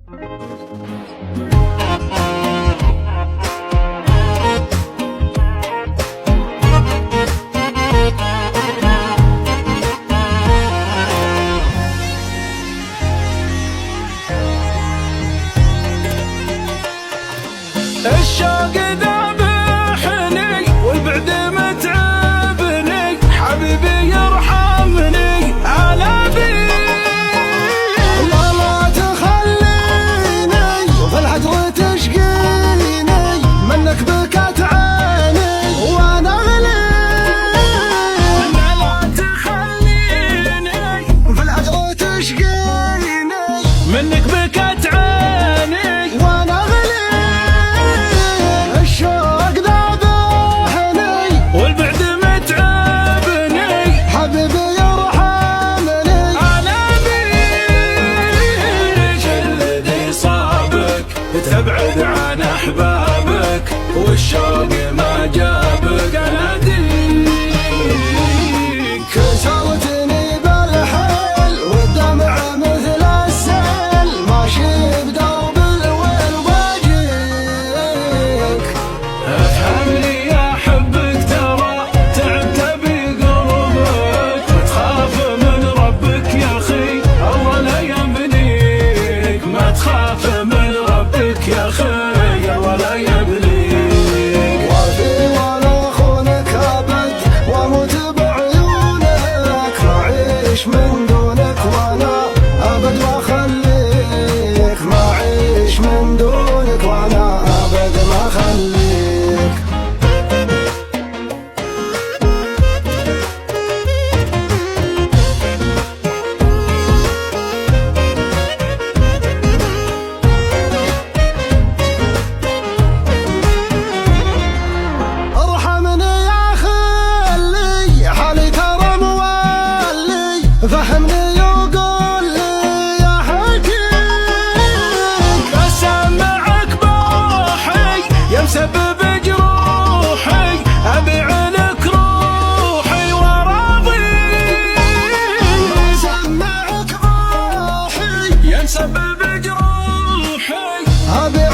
الشوق ذابحني والبعد متعبني، حبيبي يرحمني على بي. لا تخليني وفي العجر تشقيني، منك بكت عيني وانا غلي. لا تخليني وفي العجر تشقيني، منك بكت عيني وانا غلي. الشوق ذابحني والبعد متعبني، حبيبي يرحمني على بيك. الذي صابك تبعد عن احبابك، والشوق ما جابك اناديك. كسرتني بالحيل والدمع مثل السيل، ماشي بدرب الويل واجيك. افهمني يا حبك ترى تعبت بقربك، تخاف من ربك يا اخي الله لا يمليك. ما تخاف من ربك يا اخي ولا يبليك. وفي وانا اخونك ابد واموت بعيونك، ما اعيش من دونك وانا ابد ما اخليك. ما اعيش من دونك وانا ابد ما اخليك. ارحمني يا خلي حالي ترى مولي، فهمني وقول لي يا حكيم. بسمعك بروحي يا مسبب جروحي، ابيع لك روحي وراضيك. سمعك بروحي يا مسبب جروحي أبي